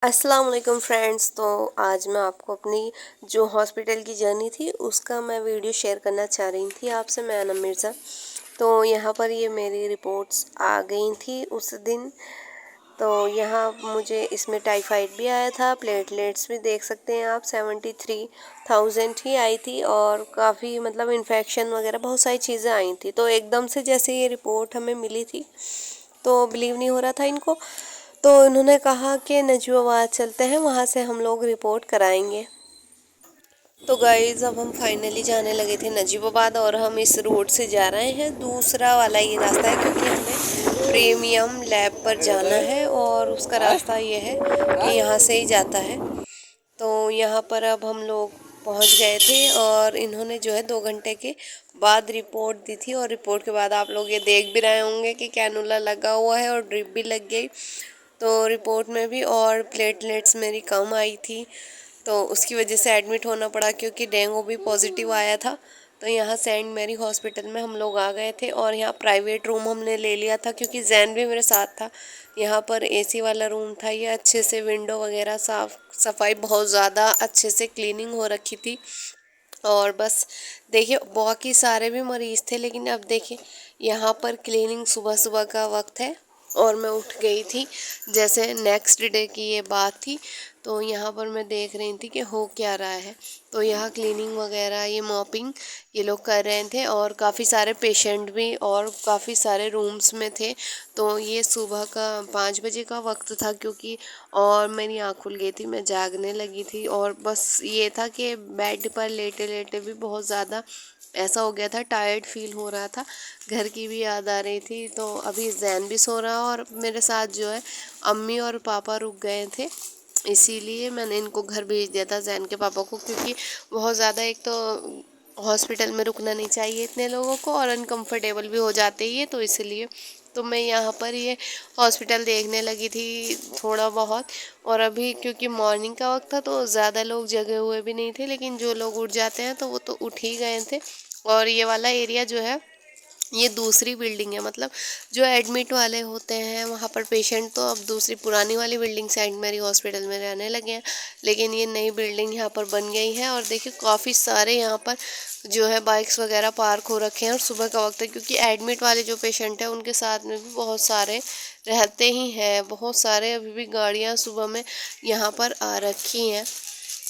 अस्सलाम वालेकुम फ्रेंड्स। तो आज मैं आपको अपनी जो हॉस्पिटल की जर्नी थी उसका मैं वीडियो शेयर करना चाह रही थी आपसे। मैं अनम मिर्ज़ा। तो यहाँ पर ये मेरी रिपोर्ट्स आ गई थी उस दिन। तो यहाँ मुझे इसमें टाइफाइड भी आया था, प्लेटलेट्स भी देख सकते हैं आप 73,000 ही आई थी, और काफ़ी मतलब इन्फेक्शन वगैरह बहुत सारी चीज़ें आई थी। तो एकदम से जैसे ये रिपोर्ट हमें मिली थी तो बिलीव नहीं हो रहा था इनको। तो उन्होंने कहा कि नजीबाबाद चलते हैं, वहाँ से हम लोग रिपोर्ट कराएंगे। तो गाइज़ अब हम फाइनली जाने लगे थे नजीबाबाद, और हम इस रोड से जा रहे हैं। दूसरा वाला ये रास्ता है क्योंकि हमें प्रीमियम लैब पर जाना है, और उसका रास्ता ये है कि यहाँ से ही जाता है। तो यहाँ पर अब हम लोग पहुँच गए थे, और इन्होंने जो है 2 घंटे के बाद रिपोर्ट दी थी। और रिपोर्ट के बाद आप लोग ये देख भी रहे होंगे कि कैनुला लगा हुआ है और ड्रिप भी लग गई। तो रिपोर्ट में भी और प्लेटलेट्स मेरी कम आई थी, तो उसकी वजह से एडमिट होना पड़ा क्योंकि डेंगू भी पॉजिटिव आया था। तो यहाँ सेंट मैरी हॉस्पिटल में हम लोग आ गए थे, और यहाँ प्राइवेट रूम हमने ले लिया था क्योंकि जैन भी मेरे साथ था। यहाँ पर एसी वाला रूम था, ये अच्छे से विंडो वगैरह साफ सफाई बहुत ज़्यादा अच्छे से क्लीनिंग हो रखी थी। और बस देखिए बाकी सारे भी मरीज़ थे, लेकिन अब देखिए यहाँ पर क्लीनिंग सुबह सुबह का वक्त है और मैं उठ गई थी जैसे नेक्स्ट डे की ये बात थी। तो यहाँ पर मैं देख रही थी कि हो क्या रहा है। तो यहाँ क्लीनिंग वगैरह ये मॉपिंग ये लोग कर रहे थे, और काफ़ी सारे पेशेंट भी और काफ़ी सारे रूम्स में थे। तो ये सुबह का 5 बजे का वक्त था क्योंकि, और मेरी आँख खुल गई थी, मैं जागने लगी थी, और बस ये था कि बेड पर लेटे लेटे भी बहुत ज़्यादा ऐसा हो गया था, टायर्ड फील हो रहा था, घर की भी याद आ रही थी। तो अभी जैन भी सो रहा, और मेरे साथ जो है अम्मी और पापा रुक गए थे, इसीलिए मैंने इनको घर भेज दिया था जैन के पापा को, क्योंकि बहुत ज़्यादा एक तो हॉस्पिटल में रुकना नहीं चाहिए इतने लोगों को, और अनकंफर्टेबल भी हो जाते ही है, तो इसलिए तो मैं यहाँ पर ये हॉस्पिटल देखने लगी थी थोड़ा बहुत। और अभी क्योंकि मॉर्निंग का वक्त था तो ज़्यादा लोग जगे हुए भी नहीं थे, लेकिन जो लोग उठ जाते हैं तो वो तो उठ ही गए थे। और ये वाला एरिया जो है ये दूसरी बिल्डिंग है, मतलब जो एडमिट वाले होते हैं वहाँ पर पेशेंट तो अब दूसरी पुरानी वाली बिल्डिंग सेंट मैरी हॉस्पिटल में रहने लगे हैं, लेकिन ये नई बिल्डिंग यहाँ पर बन गई है। और देखिए काफ़ी सारे यहाँ पर जो है बाइक्स वगैरह पार्क हो रखे हैं, और सुबह का वक्त है क्योंकि एडमिट वाले जो पेशेंट हैं उनके साथ में भी बहुत सारे रहते ही हैं, बहुत सारे अभी भी गाड़ियाँ सुबह में यहाँ पर आ रखी हैं।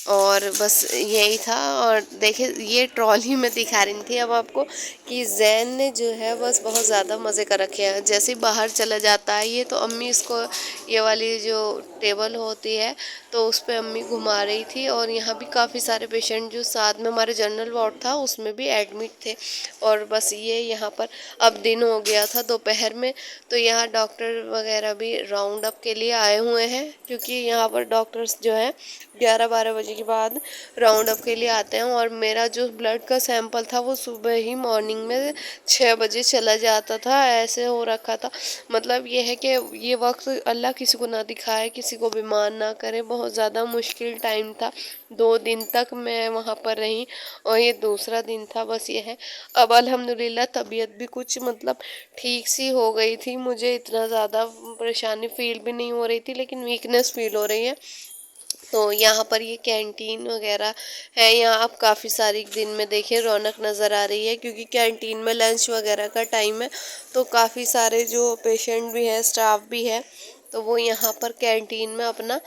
और बस यही था। और देखिए ये ट्रॉली में दिखा रही थी अब आपको कि जैन ने जो है बस बहुत ज़्यादा मज़े कर रखे हैं। जैसे ही बाहर चला जाता है ये, तो अम्मी इसको ये वाली जो टेबल होती है तो उस पर अम्मी घुमा रही थी। और यहाँ भी काफ़ी सारे पेशेंट जो साथ में हमारे जनरल वार्ड था उसमें भी एडमिट थे। और बस ये यहाँ पर अब दिन हो गया था दोपहर में, तो यहाँ डॉक्टर वगैरह भी राउंड अप के लिए आए हुए हैं, क्योंकि यहाँ पर डॉक्टर्स जो है 11-12 बजे के बाद राउंड अप के लिए आते हैं। और मेरा जो ब्लड का सैंपल था वो सुबह ही मॉर्निंग में 6 बजे चला जाता था, ऐसे हो रखा था। मतलब ये है कि ये वक्त अल्लाह किसी को ना दिखाए, किसी को बीमार ना करे, बहुत ज़्यादा मुश्किल टाइम था। 2 दिन तक मैं वहाँ पर रही, और ये दूसरा दिन था। बस ये है अब अल्हम्दुलिल्लाह तबीयत भी कुछ मतलब ठीक सी हो गई थी, मुझे इतना ज़्यादा परेशानी फील भी नहीं हो रही थी, लेकिन वीकनेस फील हो रही है। तो यहाँ पर ये कैंटीन वगैरह है, यहाँ आप काफ़ी सारी दिन में देखिए रौनक नज़र आ रही है, क्योंकि कैंटीन में लंच वगैरह का टाइम है। तो काफ़ी सारे जो पेशेंट भी है, स्टाफ भी है, तो वो यहाँ पर कैंटीन में अपना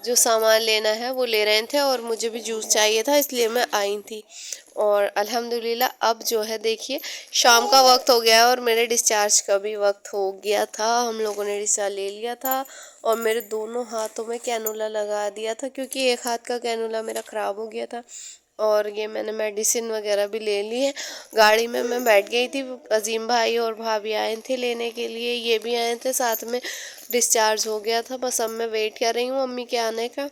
जो सामान लेना है वो ले रहे थे, और मुझे भी जूस चाहिए था इसलिए मैं आई थी। और अल्हम्दुलिल्लाह अब जो है देखिए शाम का वक्त हो गया, और मेरे डिस्चार्ज का भी वक्त हो गया था। हम लोगों ने डिस्चार्ज ले लिया था, और मेरे दोनों हाथों में कैनुला लगा दिया था क्योंकि एक हाथ का कैनुला मेरा ख़राब हो गया था। और ये मैंने मेडिसिन वगैरह भी ले ली है। गाड़ी में मैं बैठ गई थी, अजीम भाई और भाभी आए थे लेने के लिए, ये भी आए थे साथ में। डिस्चार्ज हो गया था, बस अब मैं वेट कर रही हूँ मम्मी के आने का।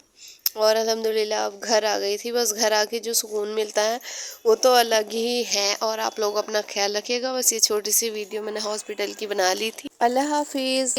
और अल्हम्दुलिल्लाह अब घर आ गई थी। बस घर आके जो सुकून मिलता है वो तो अलग ही है। और आप लोग अपना ख्याल रखिएगा। बस ये छोटी सी वीडियो मैंने हॉस्पिटल की बना ली थी। अल्लाह हाफिज़।